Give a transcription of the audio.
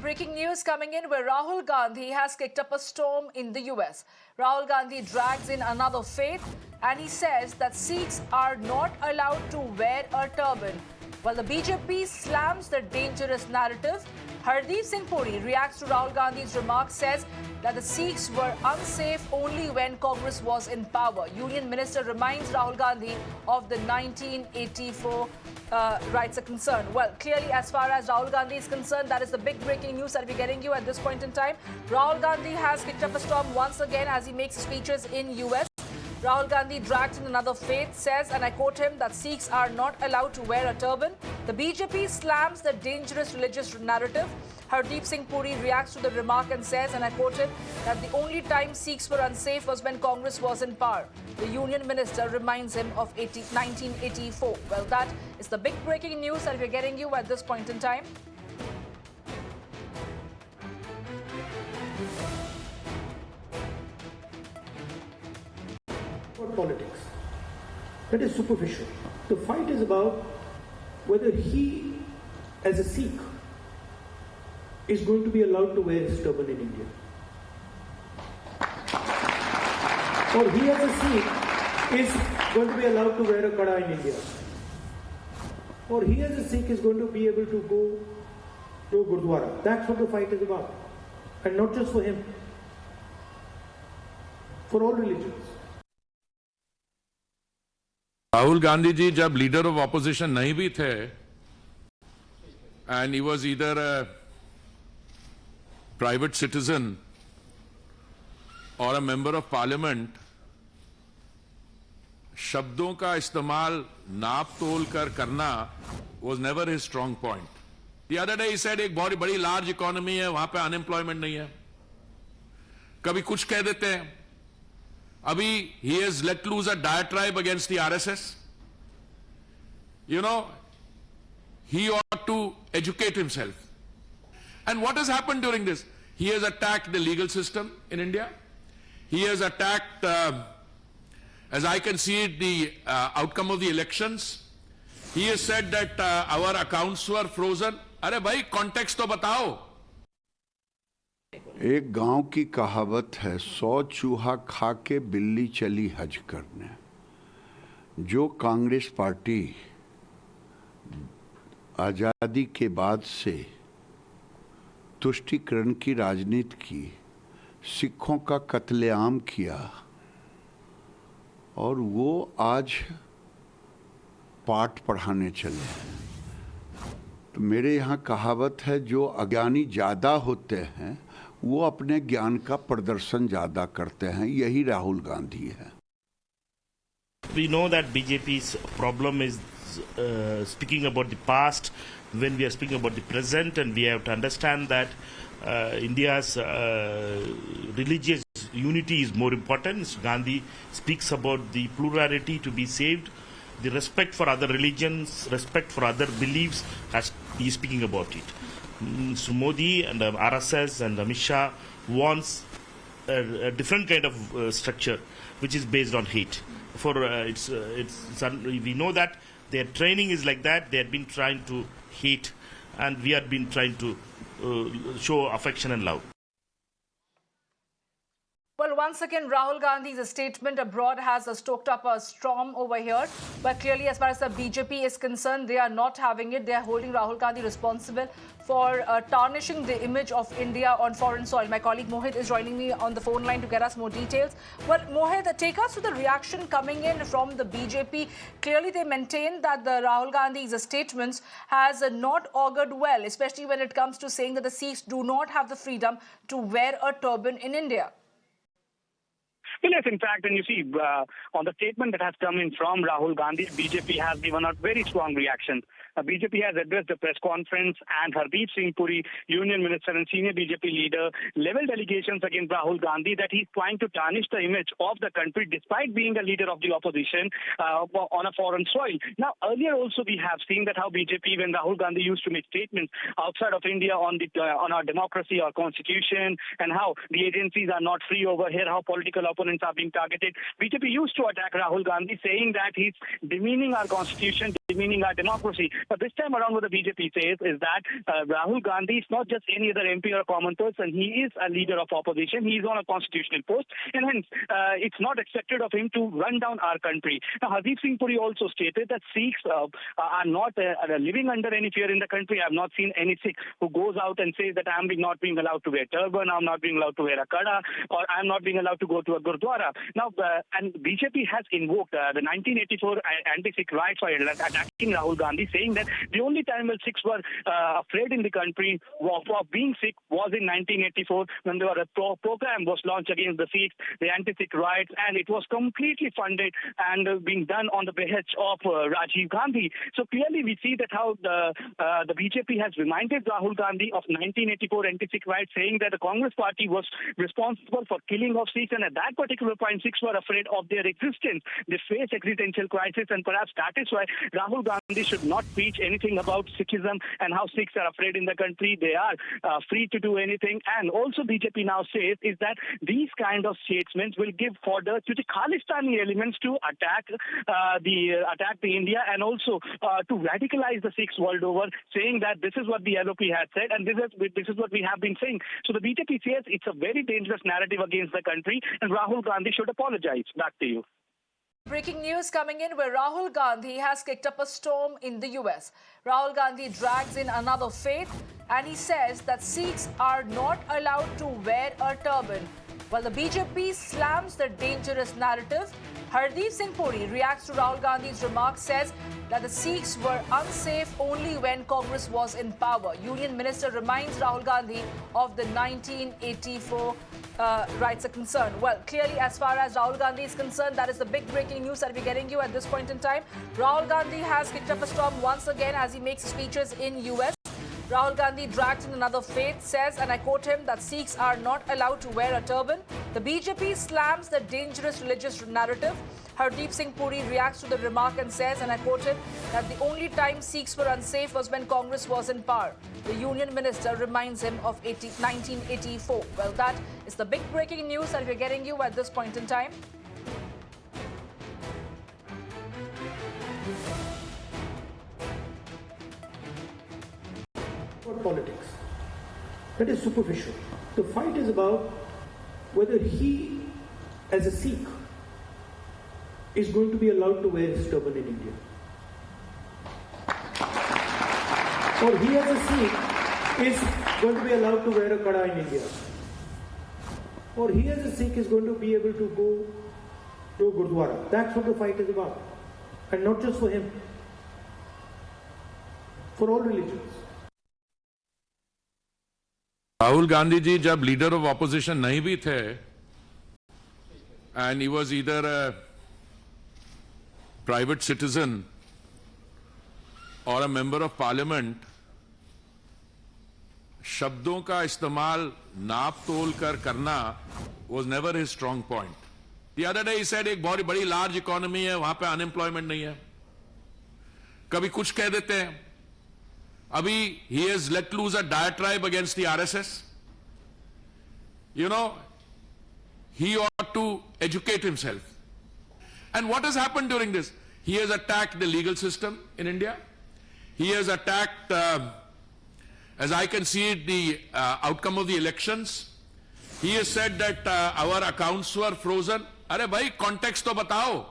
breaking news coming in where Rahul Gandhi has kicked up a storm in the US. Rahul Gandhi drags in another faith and he says that Sikhs are not allowed to wear a turban. While the BJP slams the dangerous narrative, Hardeep Singh Puri reacts to Rahul Gandhi's remarks, says that the Sikhs were unsafe only when Congress was in power. Union Minister reminds Rahul Gandhi of the 1984 rights are concerned. Well, clearly, as far as Rahul Gandhi is concerned, that is the big breaking news that we're getting you at this point in time. Rahul Gandhi has kicked up a storm once again as he makes speeches in US. Rahul Gandhi dragged in another faith, says, and I quote him, that Sikhs are not allowed to wear a turban. The BJP slams the dangerous religious narrative. Hardeep Singh Puri reacts to the remark and says, and I quote him, that the only time Sikhs were unsafe was when Congress was in power. The Union Minister reminds him of 1984. Well, that is the big breaking news that we're getting you at this point in time. Politics. That is superficial. The fight is about whether he, as a Sikh, is going to be allowed to wear his turban in India. Or he, as a Sikh, is going to be allowed to wear a kada in India. Or he, as a Sikh, is going to be able to go to a Gurdwara. That's what the fight is about. And not just for him. For all religions. Rahul Gandhi ji जब leader of opposition नहीं भी थे and he was either a private citizen और a member of parliament, शब्दों का इस्तेमाल नाप तोल कर करना was never his strong point. The other day he said एक बहुत बड़ी लार्ज इकोनॉमी है, वहां पे अनएम्प्लॉयमेंट नहीं है. कभी कुछ कह देते हैं. Abhi, he has let loose a diatribe against the RSS. You know, he ought to educate himself. And what has happened during this? He has attacked the legal system in India. He has attacked, as I can see it, the outcome of the elections. He has said that our accounts were frozen. Arey bhai, context to batao. एक गांव की कहावत है, 100 चूहा खा के बिल्ली चली हज करने. जो कांग्रेस पार्टी आज़ादी के बाद से तुष्टीकरण की राजनीति की, सिखों का कत्लेआम किया और वो आज पाठ पढ़ाने चले हैं. तो मेरे यहाँ कहावत है, जो अज्ञानी ज़्यादा होते हैं वो अपने ज्ञान का प्रदर्शन ज्यादा करते हैं. यही राहुल गांधी है. We know that BJP's problem is speaking about the past when we are speaking about the present, and we have to understand that India's religious unity is more important. Gandhi speaks about the plurality to be saved, the respect for other religions, respect for other beliefs, as he is speaking about it. So Modi and RSS and Amit Shah wants a different kind of structure which is based on hate. For we know that their training is like that. They have been trying to hate, and we have been trying to show affection and love. Well, once again, Rahul Gandhi's statement abroad has stoked up a storm over here. But clearly, as far as the BJP is concerned, they are not having it. They are holding Rahul Gandhi responsible for tarnishing the image of India on foreign soil. My colleague Mohit is joining me on the phone line to get us more details. Well, Mohit, take us to the reaction coming in from the BJP. Clearly, they maintain that the Rahul Gandhi's statements has not augured well, especially when it comes to saying that the Sikhs do not have the freedom to wear a turban in India. Well, yes, in fact, and you see, on the statement that has come in from Rahul Gandhi, BJP has given a very strong reaction. BJP has addressed the press conference, and Hardeep Singh Puri, Union Minister and senior BJP leader, leveled allegations against Rahul Gandhi that he's trying to tarnish the image of the country despite being a leader of the opposition on a foreign soil. Now, earlier also we have seen that how BJP, when Rahul Gandhi used to make statements outside of India on our democracy, our constitution, and how the agencies are not free over here, how political opponents establishments are being targeted. BJP used to attack Rahul Gandhi, saying that he's demeaning our constitution, demeaning our democracy. But this time around, what the BJP says is that Rahul Gandhi is not just any other MP or a common person. He is a leader of opposition. He is on a constitutional post, and hence it's not expected of him to run down our country. Now, Hardeep Singh Puri also stated that Sikhs are not living under any fear in the country. I have not seen any Sikh who goes out and says that I'm not being allowed to wear turban, I'm not being allowed to wear a kada, or I'm not being allowed to go to a gurdwara. Now, and BJP has invoked the 1984 anti-Sikh riots by attacking Rahul Gandhi, saying that the only time when Sikhs were afraid in the country of being Sikh was in 1984 when there was a program was launched against the Sikhs, the anti-Sikh riots, and it was completely funded and being done on the behest of Rajiv Gandhi. So clearly we see that how the BJP has reminded Rahul Gandhi of 1984 anti-Sikh riots, saying that the Congress party was responsible for killing of Sikhs, and at that particular point Sikhs were afraid of their existence. They face existential crisis, and perhaps that is why Rahul Gandhi should not preach anything about Sikhism and how Sikhs are afraid in the country. They are free to do anything. And also BJP now says is that these kind of statements will give fodder to the Khalistani elements to attack the India, and also to radicalize the Sikhs world over, saying that this is what the LOP had said and this is what we have been saying. So the BJP says it's a very dangerous narrative against the country, and Rahul Gandhi should apologize. Back to you. Breaking news coming in where Rahul Gandhi has kicked up a storm in the US. Rahul Gandhi drags in another faith and he says that Sikhs are not allowed to wear a turban. While the BJP slams the dangerous narrative, Hardeep Singh Puri reacts to Rahul Gandhi's remarks, says that the Sikhs were unsafe only when Congress was in power. Union Minister reminds Rahul Gandhi of the 1984 rights are concerned. Well, clearly, as far as Rahul Gandhi is concerned, that is the big breaking news that we're getting you at this point in time. Rahul Gandhi has kicked up a storm once again as he makes speeches in US. Rahul Gandhi drags in another faith, says, and I quote him, that Sikhs are not allowed to wear a turban. The BJP slams the dangerous religious narrative. Hardeep Singh Puri reacts to the remark and says, and I quote him, that the only time Sikhs were unsafe was when Congress was in power. The Union Minister reminds him of 1984. Well, that is the big breaking news that we're getting you at this point in time. Politics. That is superficial. The fight is about whether he, as a Sikh, is going to be allowed to wear his turban in India. Or he, as a Sikh, is going to be allowed to wear a kada in India. Or he, as a Sikh, is going to be able to go to a gurdwara. That's what the fight is about. And not just for him. For all religions. Rahul Gandhi ji जब leader of opposition नहीं भी थे and he was either a private citizen और a member of parliament, शब्दों का इस्तेमाल नाप तोल कर करना was never his strong point. The other day he said एक बहुत बड़ी लार्ज इकोनॉमी है, वहां पे अनएम्प्लॉयमेंट नहीं है. कभी कुछ कह देते हैं. Abhi, he has let loose a diatribe against the RSS. You know, he ought to educate himself. And what has happened during this? He has attacked the legal system in India. He has attacked, as I can see it, the outcome of the elections. He has said that our accounts were frozen. Arey bhai, context to batao.